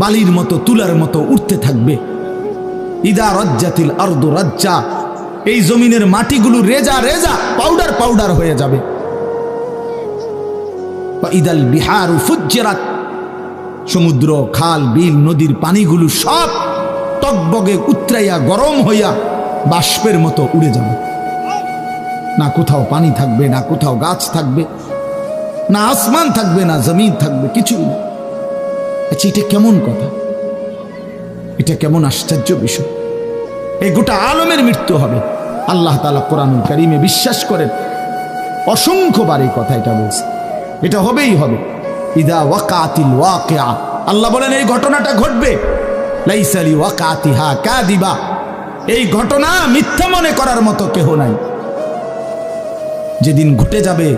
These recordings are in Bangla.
বালির মতো তুলার মতো উঠতে থাকবে। ইদা রাজ্জাতিল আরদু রাজ্জা, এই জমিনের মাটিগুলো রেজা রেজা পাউডার পাউডার হয়ে যাবে। ইদাল বিহারু ফুজ্জিরাত, সমুদ্র খাল বিল নদীর পানিগুলো সব টকবগে উতরাইয়া গরম হইয়া বাষ্পের মতো উড়ে যাবে। না কোথাও পানি থাকবে, না কোথাও গাছ থাকবে, না আসমান থাকবে, না জমিন থাকবে, কিছুই না। আচ্ছা, এটা কেমন কথা? এটা কেমন আশ্চর্য বিষয়! এই গোটা আলমের মৃত্যু হবে। আল্লাহ তাআলা কোরআনুল কারীমে বিশ্বাস করেন, অসংখ্যবার এই কথা এটা বলছে, এটা হবেই হবে। ইদা ওয়াকাতিল ওয়াকিআ, আল্লাহ বলেন এই ঘটনাটা ঘটবে। লাইসা লিওয়াকাতিহা কাযিবা, এই ঘটনা মিথ্যা মনে করার মতো কেহ নাই। যেদিন ঘটে যাবে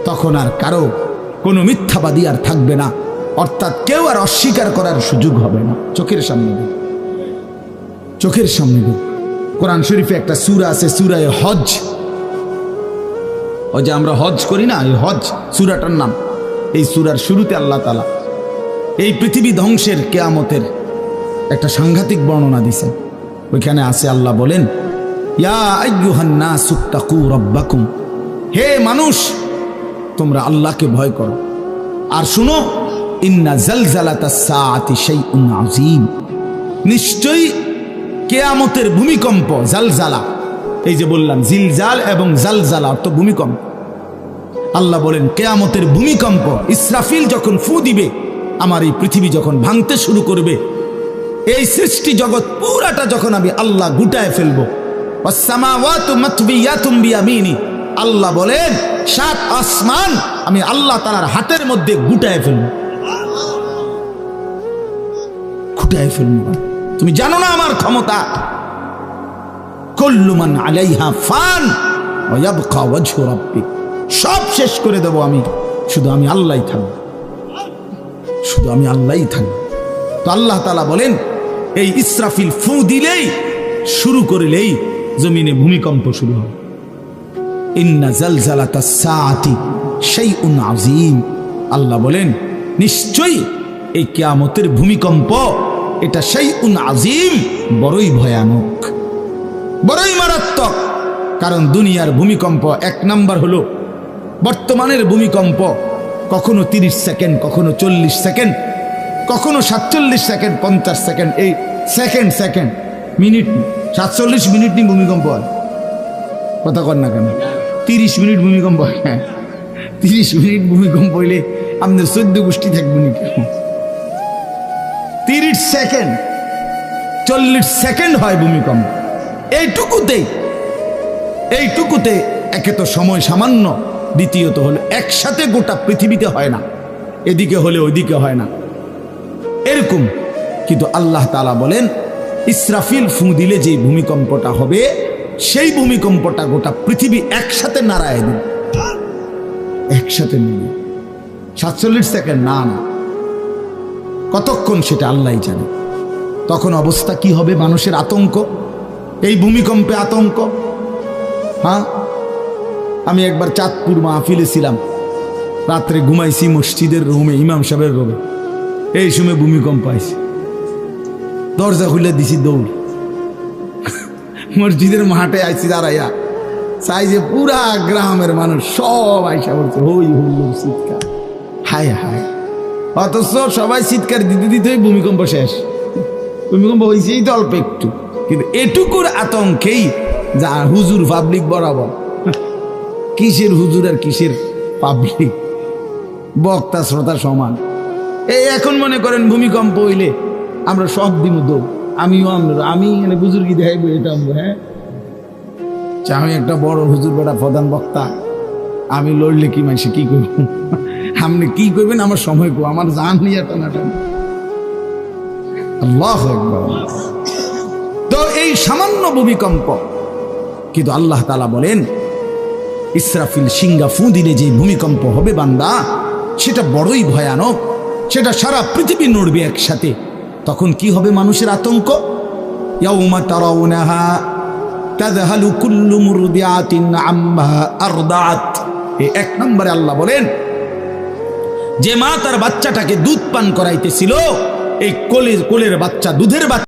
তখন আর কারো কোনো মিথ্যাবাদী আর থাকবে না, অর্থাৎ কেউ আর অস্বীকার করার সুযোগ হবে না। চোখের সামনে দিন, চোখের সামনে দিন। কোরআন শরীফে একটা সূরা আছে, সূরায়ে হজ। ওই যে আমরা হজ করি না, এই হজ সূরাটার নাম। এই সূরার শুরুতে আল্লাহ তাআলা এই পৃথিবী ধ্বংসের কিয়ামতের একটা সাংঘাতিক বর্ণনা দিয়েছেন। ওইখানে আছে, আল্লাহ বলেন, ইয়া আইয়ুহান নাসু তাকু রাব্বাকুম, হে মানুষ তোমরা আল্লাহকে ভয় করো। আর শুনো, ইন্না জালজালাতাস সাআতি শাইউন আযীম, নিশ্চয়ই কিয়ামতের ভূমিকম্প, জালজালা, এই যে বললাম জিলজাল এবং জালজালা অর্থ ভূমিকম্প। আল্লাহ বলেন কিয়ামতের ভূমিকম্প, ইসরাফিল যখন ফু দিবে, আমার এই পৃথিবী যখন ভাঙতে শুরু করবে, এই সৃষ্টি জগৎ পুরাটা যখন আমি আল্লাহ গুটায় ফেলবো, ওয়াস সামাওয়াতু মাতবিয়াতুম বিয়ামিনি, আল্লাহ বলেন 7 আসমান আমি আল্লাহ তাআলার হাতের মধ্যে গুটায় ফেলবো, গুটায় ফেলবো। তুমি জানো না আমার ক্ষমতা? কুল্লু মান আলাইহা ফান ওয়া ইয়াবকা ওয়াজহু রাব্বিক, সব শেষ করে দেব আমি, শুধু আমি আল্লাহই থাকবো, শুধু আমি আল্লাহই থাকবো। তো আল্লাহ তাআলা বলেন এই ইসরাফিল ফু দিলেই, শুরু করলেই জমিনে ভূমিকম্প শুরু হবে। ইন্না জালজালাতাস সাআতি শাইউন আযীম, আল্লাহ বলেন নিশ্চয়ই এই কিয়ামতের ভূমিকম্প এটা শাইউন আযীম, বড়ই ভয়ানক, বড়ই মারাত্মক। কারণ দুনিয়ার ভূমিকম্প এক নাম্বার হলো বর্তমানের ভূমিকম্প, কখনো 30 সেকেন্ড, কখনো 40 সেকেন্ড, কখনো 47 সেকেন্ড, 50 সেকেন্ড, এই সেকেন্ড সেকেন্ড মিনিট, 47 মিনিট নিয়ে ভূমিকম্প হয়। কথা কর না কেন? 30 মিনিট ভূমিকম্প হয়। 30 মিনিট ভূমিকম্প হইলে আমাদের 14 গোষ্ঠী থাকবে না। 30 সেকেন্ড 40 সেকেন্ড হয় ভূমিকম্প। এইটুকুতে একে তো সময় সামান্য, দ্বিতীয়ত হলো একসাথে গোটা পৃথিবীতে হয় না, এদিকে হলে ওইদিকে হয় না, এরকম। কিন্তু আল্লাহ তাআলা বলেন ইসরাফিল ফু দিলে যে ভূমিকম্পটা হবে, সেই ভূমিকম্পটা গোটা পৃথিবী একসাথে নাড়ায় দিন, একসাথে নিয়ে। 47 সেকেন্ড না, কতক্ষণ সেটা আল্লাহই জানে। তখন অবস্থা কি হবে? মানুষের আতঙ্ক, এই ভূমিকম্পে আতঙ্ক। হ্যাঁ, আমি একবার চাঁদপুর মাহফিলে ছিলাম, রাত্রে ঘুমাইছি মসজিদের রুমে, ইমাম সাহেবের রুমে। এই সময় ভূমিকম্প আইছে, দরজা খুলে দিছি দৌড়, মসজিদের মাঠে আইছি দাঁড়াইয়া, চাই যে পুরা গ্রামের মানুষ সব আইসা বলছে হই হুল্লোড় চিৎকার, হায় হায়। অথচ সবাই চিৎকার দিতে দিতেই ভূমিকম্প শেষ। ভূমিকম্প হয়েছেই তো অল্প একটু, কিন্তু এটুকুর আতঙ্কেই যা হুজুর পাবলিক বরাবর। কিসের হুজুর আর কিসের পাবলিক, বক্তা শ্রোতা সমান। এই এখন মনে করেন ভূমিকম্প হইলে আমরা সব দিন দৌড়, আমি এখানে বুজুর্গি দেখাই বইতাম। হ্যাঁ, আমি একটা বড় হুজুর, বেটা প্রধান বক্তা, আমি লড়লে কি মাইসে কি করব? আপনি কি করবেন? আমার সময় কো, আমার জান নিয়ে টানাটান। আল্লাহু আকবার। তো এই সামান্য ভূমিকম্প, কিন্তু আল্লাহ তাআলা বলেন ইসরাফিল সিংহা ফু দিলে যে ভূমিকম্প হবে বান্দা, সেটা বড়ই ভয়ানক, সেটা সারা পৃথিবী নড়বে একসাথে। তখন কি হবে মানুষের আতঙ্ক? ইয়াউমা তারাউনাহা তাযহালু কুল্লু মুরদিআতিন আম্মা আরদাআত। এই এক নম্বরে আল্লাহ বলেন যে মা তার বাচ্চাটাকে দুধ পান করাইতেছিল, এই কোলের বাচ্চা, দুধের বাচ্চা